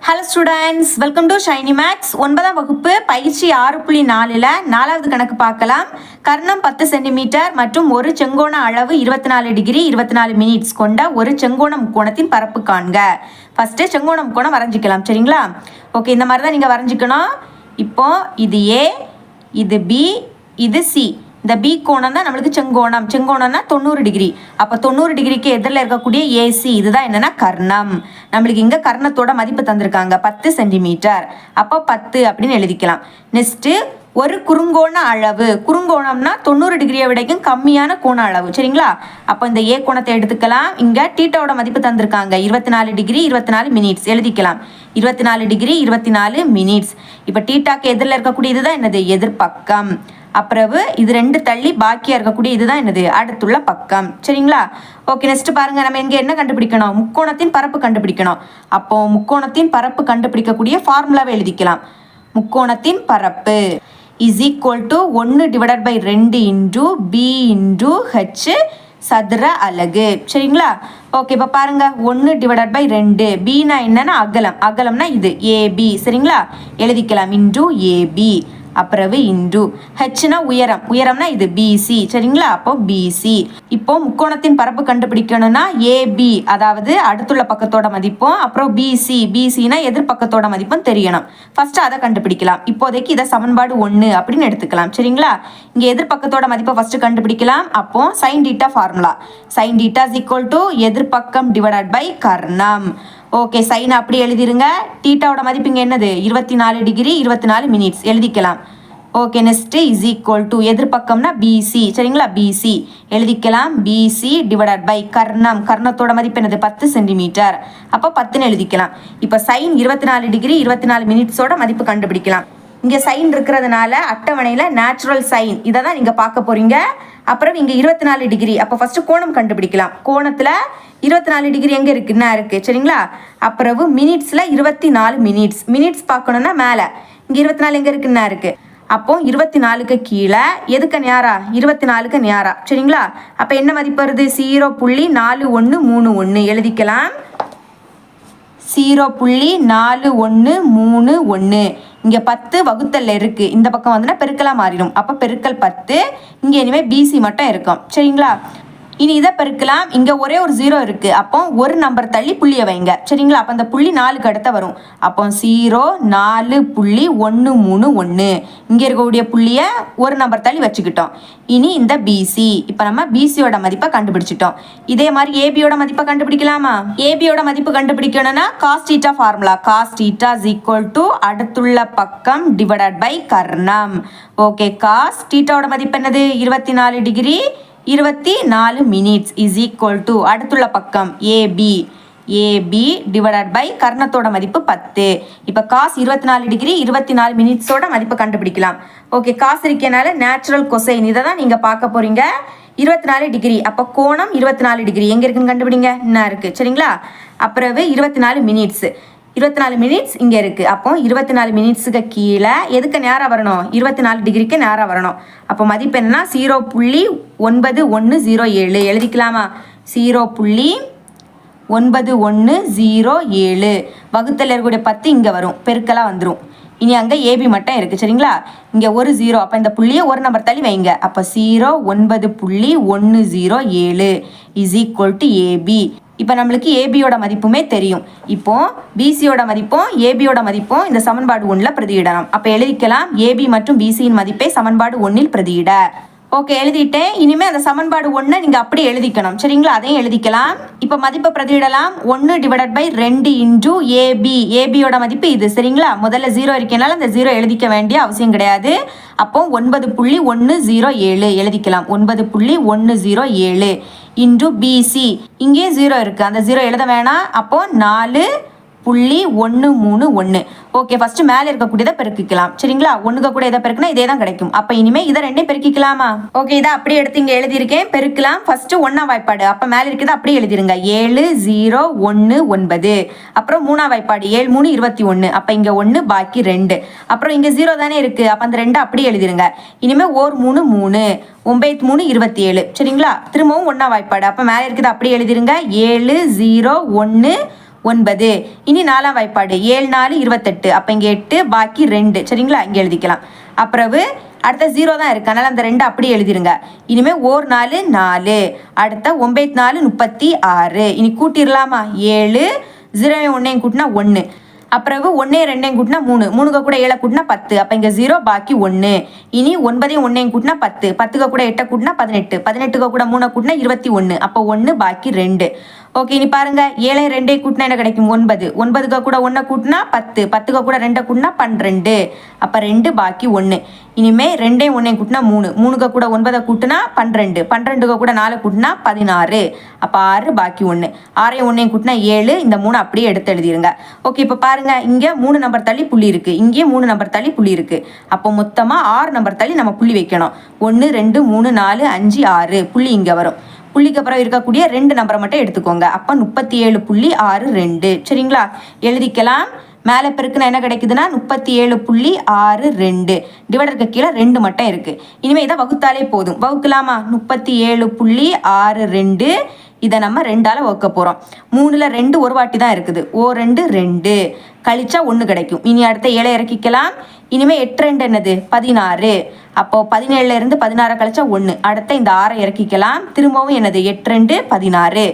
Hello students, welcome to Shiny Maths. 9ஆம் வகுப்பு பயிற்சி 6.4ல் 4வது கணக்கு பார்க்கலாம். கர்ணம் 10 சென்டிமீட்டர் மற்றும் ஒரு செங்கோண அளவு 24 டிகிரி 24 மினிட்ஸ் கொண்ட ஒரு செங்கோண முக்கோணத்தின் பரப்பு காண்க. ஃபஸ்ட்டு செங்கோண முக்கோணம் வரைஞ்சிக்கலாம், சரிங்களா? ஓகே, இந்த மாதிரி தான் நீங்கள் வரைஞ்சிக்கணும். இப்போ இது ஏ, இது பி, இது சி. இந்த பி கோணம் தான் நம்மளுக்கு செங்கோணம். செங்கோணம்னா 90 டிகிரி. அப்போ 90 டிகிரிக்கு எதிரில் இருக்கக்கூடிய ஏசி இதுதான் என்னன்னா கர்ணம். நம்மளுக்கு இங்கே கர்ணத்தோட மதிப்பு தந்திருக்காங்க 10 சென்டிமீட்டர். அப்போ 10 அப்படின்னு எழுதிக்கலாம். நெக்ஸ்ட்டு ஒரு குறுங்கோண அளவு. குறுங்கோணம்னா 90 டிகிரியை விடைக்கும் கம்மியான கோண அளவு, சரிங்களா? அப்போ இந்த ஏ கோணத்தை எடுத்துக்கலாம். இங்கே டீட்டாவோட மதிப்பு தந்திருக்காங்க 24 டிகிரி 24 மினிட்ஸ் எழுதிக்கலாம். 24 டிகிரி 24 மினிட்ஸ். இப்போ டீட்டாக்கு எதிரில் இருக்கக்கூடிய இதுதான் என்னது எதிர்பக்கம். அப்புறம் இது ரெண்டு தள்ளி பாக்கியா இருக்கக்கூடிய இதுதான் என்னது அடுத்துள்ள பக்கம், சரிங்களா? ஓகே, நெக்ஸ்ட் பாருங்க, நம்ம இங்க என்ன கண்டுபிடிக்கணும்? முக்கோணத்தின் பரப்பு கண்டுபிடிக்கணும். அப்போ முக்கோணத்தின் பரப்பு கண்டுபிடிக்கக்கூடிய ஃபார்முலாவை எழுதிக்கலாம். முக்கோணத்தின் பரப்பு is equal to 1/2 into B into H சதுர அலகு, சரிங்களா? ஓகே, இப்போ பாருங்க 1/2 பின்னா என்னன்னா அகலம். அகலம்னா இது ஏபி, சரிங்களா? எழுதிக்கலாம் இன்டு ஏபி. அப்புறம் இன்டு ஹெச்னா உயரம். உயரம்னா இது பிசி, சரிங்களா? அப்போ பிசி. இப்போ முக்கோணத்தின் பரப்பு கண்டுபிடிக்கணும்னா ஏபி அதாவது அடுத்துள்ள பக்கத்தோட மதிப்பும் அப்புறம் பிசி பிசினா எதிர்பக்கத்தோட மதிப்பும் தெரியணும். ஃபர்ஸ்ட் அதை கண்டுபிடிக்கலாம். இப்போதைக்கு இதை சமன்பாடு 1 அப்படின்னு எடுத்துக்கலாம், சரிங்களா? இங்க எதிர்பக்கத்தோட மதிப்பை ஃபர்ஸ்ட் கண்டுபிடிக்கலாம். அப்போ sine theta formula. Sine theta is equal to எதிர்பக்கம் டிவைடட் பை கர்ணம். ஓகே, சைன் அப்படி எழுதிருங்க. டீட்டாவோட மதிப்பு இங்கே என்னது 24 டிகிரி 24 மினிட்ஸ் எழுதிக்கலாம். Okay, next is equal to எதிர்பக்கம்னா பிசி, சரிங்களா? பிசி எழுதிக்கலாம். பிசி டிவைடட் பை கர்ணம். கர்ணத்தோட மதிப்பு என்னது 10 சென்டிமீட்டர். அப்போ 10ன்னு எழுதிக்கலாம். இப்போ சைன் 24 டிகிரி 24 மினிட்ஸோட மதிப்பு கண்டுபிடிக்கலாம். இங்கே சைன் இருக்கிறதுனால அட்டவணையில் நேச்சுரல் சைன் இதை தான் நீங்கள் பார்க்க போறீங்க. அப்புறம் இங்கே 24 டிகிரி. அப்போ ஃபர்ஸ்ட் கோணம் கண்டுபிடிக்கலாம். கோணத்தில் 24 டிகிரி எங்கே இருக்குன்னா இருக்குது, சரிங்களா? அப்புறம் மினிட்ஸில் 24 மினிட்ஸ். மினிட்ஸ் பார்க்கணுன்னா மேலே இங்கே 24 எங்கே இருக்குன்னா இருக்குது. அப்போ 24க்கு கீழே எதுக்கு நேரா 24க்கு நேரா, சரிங்களா? அப்போ என்ன மதிப்பு வருது 0.4131 எழுதிக்கலாம். 0.4131. இங்கே 10 வகுத்தல்ல இருக்கு. இந்த பக்கம் வந்துன்னா பெருக்கலா மாறிடும். அப்போ பெருக்கல் 10. இங்கே இனிமேல் பிசி மட்டும் இருக்கும், சரிங்களா? இனி இதை பெருக்கலாம். இங்கே ஒரே ஒரு 0 இருக்குது. அப்போ ஒரு நம்பர் தள்ளி புள்ளியை வைங்க, சரிங்களா? அப்போ அந்த புள்ளி 4க்கு அடுத்த வரும். அப்போ 0.4.131. இங்கே இருக்கக்கூடிய புள்ளியை ஒரு நம்பர் தள்ளி வச்சுக்கிட்டோம். இனி இந்த பிசி. இப்போ நம்ம பிசியோட மதிப்பை கண்டுபிடிச்சிட்டோம். இதே மாதிரி ஏபியோட மதிப்பை கண்டுபிடிக்கலாமா? ஏபியோட மதிப்பு கண்டுபிடிக்கணும்னா cos theta formula. Cos theta is equal to அடுத்துள்ள பக்கம் டிவைடட் பை கர்ணம். ஓகே, காஸ் டீட்டாவோட மதிப்பு என்னது 24 degree 24 minutes is equal to அடுத்துள்ள பக்கம் ஏபி. ஏபி டிவைடட் பை கர்ணத்தோட மதிப்பு 10. இப்போ காஸ் 24 டிகிரி 24 மினிட்ஸோட மதிப்பை கண்டுபிடிக்கலாம். ஓகே, காசு இருக்கனால நேச்சுரல் கொசைன் இதை தான் நீங்கள் பார்க்க போறீங்க. 24 டிகிரி. அப்போ கோணம் 24 டிகிரி எங்கே இருக்குன்னு கண்டுபிடிங்க. என்ன இருக்குது, சரிங்களா? அப்புறம் 24 மினிட்ஸ். 24 மினிட்ஸ் இங்கே இருக்குது. அப்போ 24 மினிட்ஸுக்கு கீழே எதுக்கு நேராக வரணும் 24 டிகிரிக்கு நேராக வரணும். அப்போ மதிப்பு என்னன்னா 0.9107 எழுதிக்கலாமா? 0.9107 வகுத்தல் இருக்கக்கூடிய 10 இங்கே வரும், பெருக்கலாக வந்துடும். இனி அங்கே ஏபி மட்டும் இருக்குது, சரிங்களா? இங்கே ஒரு 0. அப்போ இந்த புள்ளியை ஒரு நம்பர் தள்ளி வைங்க. அப்போ 0.9.107 இஸ் ஈக்குவல் டு ஏபி. இப்போ நம்மளுக்கு ஏபியோட மதிப்புமே தெரியும். இப்போ பிசியோட மதிப்பும் ஏபியோட மதிப்பும் இந்த சமன்பாடு 1ல் பிரதியிடலாம். அப்போ எழுதிக்கலாம் ஏபி மற்றும் பிசியின் மதிப்பை சமன்பாடு 1ல் பிரதியிட. ஓகே, எழுதிட்டேன். இனிமேல் அந்த சமன்பாடு 1 நீங்கள் அப்படி எழுதிக்கணும், சரிங்களா? அதையும் எழுதிக்கலாம். இப்போ மதிப்பை பிரதியிடலாம். 1/2 இன்டு ஏபி. ஏபியோட மதிப்பு இது, சரிங்களா? முதல்ல 0 இருக்கனால அந்த 0 எழுதிக்க வேண்டிய அவசியம் கிடையாது. அப்போ 9.107 எழுதிக்கலாம். 9.107 இன்டு பிசி. இங்கேயும் 0 இருக்குது, அந்த 0 எழுத வேணாம். அப்போ 4.131. ஓகே, ஃபர்ஸ்ட் மேலே இருக்கக்கூடியதை பெருக்கிக்கலாம், சரிங்களா? ஒன்றுக்கு கூட இதை பெருக்கினா இதே தான் கிடைக்கும். அப்போ இனிமேல் இதை ரெண்டையும் பெருக்கிக்கலாமா? ஓகே, இதை அப்படியே எடுத்து இங்கே எழுதியிருக்கேன். பெருக்கலாம். ஃபர்ஸ்ட் 1ஆம் வாய்ப்பாடு. அப்போ மேலே இருக்கிறத அப்படியே எழுதிருங்க. 7019. அப்புறம் 3ஆம் வாய்ப்பாடு 7 3 21. அப்போ இங்கே 1 பாக்கி 2. அப்புறம் இங்கே 0 தானே இருக்குது. அப்போ அந்த 2 அப்படியே எழுதிருங்க. இனிமேல் 1 3 3 9 3 27, சரிங்களா? திரும்பவும் 1ஆம் வாய்ப்பாடு. அப்போ மேலே இருக்கிறத அப்படியே எழுதிருங்க. 7 0 1 9. இனி 4ஆம் வாய்ப்பாடு 7 4 28. அப்போ இங்கே 8 பாக்கி 2. சரிங்களா, இங்கே எழுதிக்கலாம். அப்புறவு அடுத்த 0 தான் இருக்குது, அதனால் அந்த 2 அப்படியே எழுதிருங்க. இனிமேல் 1 4 4. அடுத்த 9 4 36. இனி கூட்டிடலாமா? 7 0 1 கூட்டினா 1. அப்புறம் 1 2 கூட்டினா 3. 3 கூட 7 கூட்டினா 10. அப்போ இங்கே 0 பாக்கி 1. இனி 9 1 கூட்டினா 10. 10 கூட 8 கூட்டினா 18. 18 கூட 3 கூட்டினா 21. அப்போ 1 பாக்கி 2. ஓகே, இனி பாருங்க 7 2 கூட்டினா என்ன கிடைக்கும்? 9. 9 கூட 1 கூட்டினா 10. 10 கூட 2 கூட்டினா 12. அப்போ 2 பாக்கி 1. இனிமே 2 1 கூட்டினா 3. 3 கூட 9 கூட்டினா 12. 12 கூட 4 கூட்டினா 16. அப்போ 6 பாக்கி 1. 6 1 கூட்டினா 7. இந்த 3 அப்படியே எடுத்து எழுதிருங்க. ஓகே, இப்போ பாருங்க இங்கே 3 நம்பர் தள்ளி புள்ளி இருக்கு, இங்கே 3 நம்பர் தள்ளி புள்ளி இருக்கு. அப்போ மொத்தமாக 6 நம்பர் தள்ளி நம்ம புள்ளி வைக்கணும். 1 2 3 4 5 6 புள்ளி இங்கே வரும். புள்ளிக்கு அப்புறம் இருக்கக்கூடிய 2 நம்பரை மட்டும் எடுத்துக்கோங்க. அப்போ 37.62. சரிங்களா, எழுதிக்கலாம். மேலே பெருக்குனா என்ன கிடைக்குதுன்னா 37.62. டிவைடருக்கு கீழே 2 மட்டும் இருக்கு. இனிமேல் இதை வகுத்தாலே போதும். வகுக்கலாமா? 37.62. இதை நம்ம 2ஆல் வகுக்க போகிறோம். 3ல் 2 ஒரு வாட்டி தான் இருக்குது. 2 2 கழிச்சா 1 கிடைக்கும். இனி அடுத்த 7 இறக்கிக்கலாம். இனிமேல் 8 2 என்னது? 16. அப்போ 17 இருந்து 16 கழிச்சா 1. அடுத்த இந்த 6 இறக்கிக்கலாம். திரும்பவும் என்னது? 8 2 16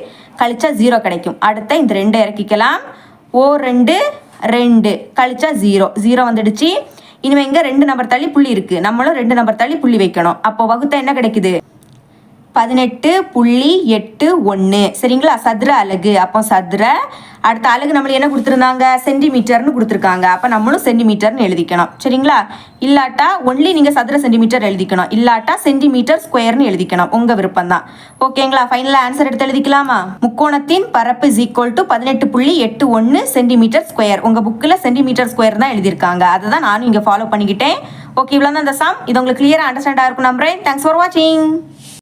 கழிச்சா 0 கிடைக்கும். அடுத்த இந்த 2 இறக்கிக்கலாம். 2 2 கழிச்சா 0 0 வந்துடுச்சு. இனிமேல் இங்கே 2 நம்பர் தள்ளி புள்ளி இருக்கு, நம்மளும் 2 நம்பர் தள்ளி புள்ளி வைக்கணும். அப்போ வகுத்தா என்ன கிடைக்குது? 18.81. சரிங்களா, சதுர அலகு. அப்போ சதுர அடுத்த அலகு நம்மளுக்கு என்ன கொடுத்துருந்தாங்க? சென்டிமீட்டர்னு கொடுத்துருக்காங்க. அப்போ நம்மளும் சென்டிமீட்டர்னு எழுதிக்கணும். சரிங்களா, இல்லாட்டா ஒன்லி நீங்கள் சதுர சென்டிமீட்டர் எழுதிக்கணும், இல்லாட்டா சென்டிமீட்டர் ஸ்கொயர்னு எழுதிக்கணும், உங்கள் விருப்பம் தான். ஓகேங்களா, ஃபைனலாக ஆன்சர் எடுத்து எழுதிக்கலாமா? முக்கோணத்தின் பரப்பு = 18.81 சென்டிமீட்டர் ஸ்கொயர். உங்கள் புக்கில் சென்டிமீட்டர் ஸ்கொயர் தான் எழுதியிருக்காங்க, அதை தான் நானும் இங்கே ஃபாலோ பண்ணிக்கிட்டேன். ஓகே, இவ்வளோ தான் இந்த சம். இது உங்களுக்கு கிளியராக அண்டர்ஸ்டாண்ட் ஆகிருக்கும் நம்புறேன். தேங்க்ஸ் ஃபார் வாட்சிங்.